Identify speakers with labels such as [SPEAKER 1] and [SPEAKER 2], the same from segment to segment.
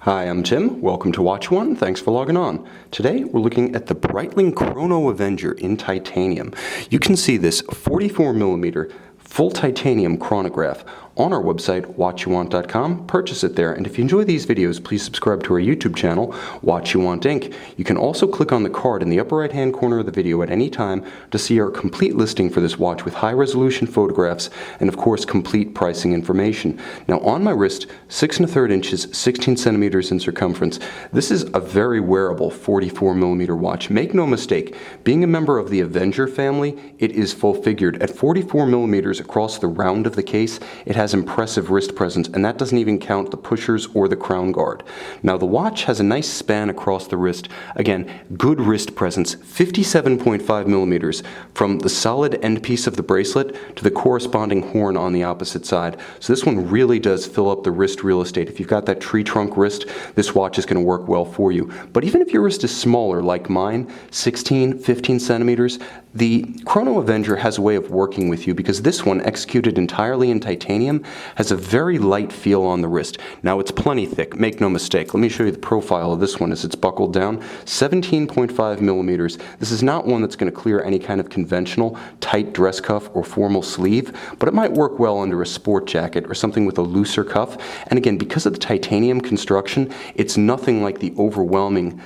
[SPEAKER 1] Hi, I'm Tim. Welcome to Watch One. Thanks for logging on. Today we're looking at the Breitling Chrono Avenger in titanium. You can see this 44mm full titanium chronograph on our website, watchyouwant.com. Purchase it there, and if you enjoy these videos, please subscribe to our YouTube channel, Watch You Want Inc. You can also click on the card in the upper right-hand corner of the video at any time to see our complete listing for this watch with high-resolution photographs and, of course, complete pricing information. Now, on my wrist, 6 1/3 inches, 16 centimeters in circumference. This is a very wearable 44mm watch. Make no mistake, being a member of the Avenger family, it is full-figured. At 44mm across the round of the case, it has impressive wrist presence, and that doesn't even count the pushers or the crown guard. Now, the watch has a nice span across the wrist. Again, good wrist presence, 57.5mm from the solid end piece of the bracelet to the corresponding horn on the opposite side. So this one really does fill up the wrist real estate. If you've got that tree trunk wrist, this watch is going to work well for you. But even if your wrist is smaller, like mine, 16, 15 centimeters, the Chrono Avenger has a way of working with you because this one, executed entirely in titanium, has a very light feel on the wrist. Now, it's plenty thick, make no mistake. Let me show you the profile of this one as it's buckled down. 17.5mm. This is not one that's going to clear any kind of conventional tight dress cuff or formal sleeve, but it might work well under a sport jacket or something with a looser cuff. And again, because of the titanium construction, it's nothing like the overwhelming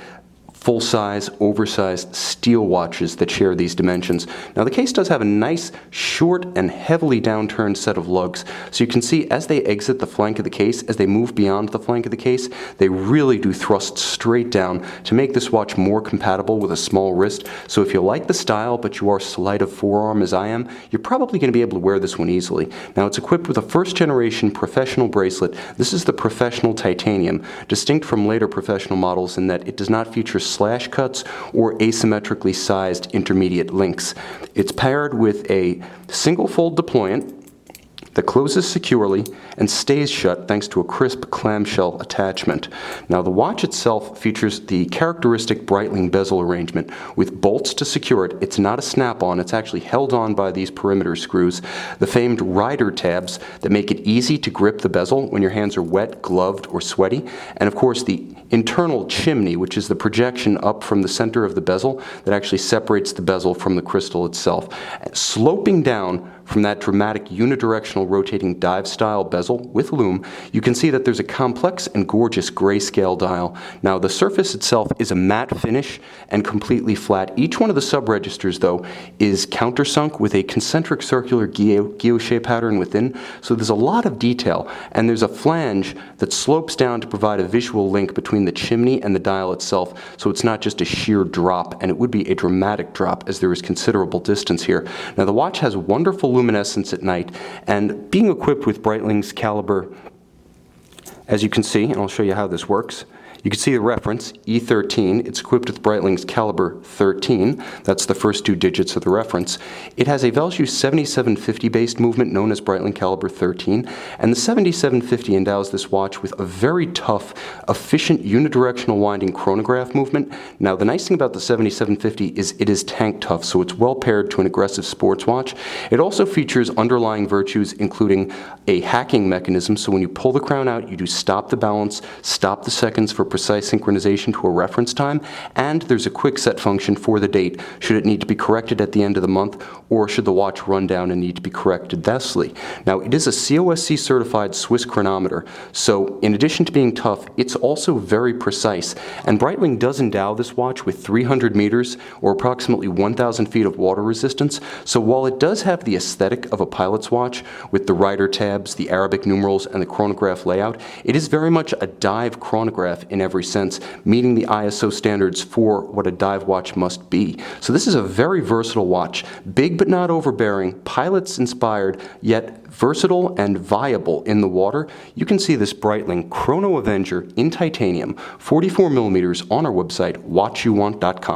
[SPEAKER 1] full-size, oversized steel watches that share these dimensions. Now, the case does have a nice, short, and heavily downturned set of lugs. So you can see as they exit the flank of the case, as they move beyond the flank of the case, they really do thrust straight down to make this watch more compatible with a small wrist. So if you like the style, but you are slight of forearm as I am, you're probably going to be able to wear this one easily. Now, it's equipped with a first-generation professional bracelet. This is the professional titanium, distinct from later professional models in that it does not feature slash cuts or asymmetrically sized intermediate links. It's paired with a single fold deployant that closes securely and stays shut thanks to a crisp clamshell attachment. Now, the watch itself features the characteristic Breitling bezel arrangement with bolts to secure it. It's not a snap-on, it's actually held on by these perimeter screws. The famed rider tabs that make it easy to grip the bezel when your hands are wet, gloved, or sweaty. And of course, the internal chimney, which is the projection up from the center of the bezel that actually separates the bezel from the crystal itself. Sloping down from that dramatic unidirectional rotating dive-style bezel with lume, you can see that there's a complex and gorgeous grayscale dial. Now, the surface itself is a matte finish and completely flat. Each one of the sub-registers, though, is countersunk with a concentric circular guilloche pattern within, so there's a lot of detail, and there's a flange that slopes down to provide a visual link between the chimney and the dial itself, so it's not just a sheer drop, and it would be a dramatic drop as there is considerable distance here. Now, the watch has wonderful luminescence at night, and being equipped with Breitling's caliber, as you can see, and I'll show you how this works. You can see the reference, E13. It's equipped with Breitling's caliber 13. That's the first two digits of the reference. It has a Velju 7750 based movement known as Breitling caliber 13, and the 7750 endows this watch with a very tough, efficient unidirectional winding chronograph movement. Now, the nice thing about the 7750 is it is tank tough, so it's well paired to an aggressive sports watch. It also features underlying virtues, including a hacking mechanism, so when you pull the crown out, you do stop the balance, stop the seconds for precise synchronization to a reference time, and there's a quick set function for the date should it need to be corrected at the end of the month, or should the watch run down and need to be corrected thusly. Now, it is a COSC certified Swiss chronometer, so in addition to being tough, it's also very precise, and Breitling does endow this watch with 300 meters or approximately 1,000 feet of water resistance, so while it does have the aesthetic of a pilot's watch with the rider tabs, the Arabic numerals, and the chronograph layout, it is very much a dive chronograph in every sense, meeting the ISO standards for what a dive watch must be. So this is a very versatile watch, big but not overbearing, pilots inspired, yet versatile and viable in the water. You can see this Breitling Chrono Avenger in titanium, 44mm on our website, watchyouwant.com.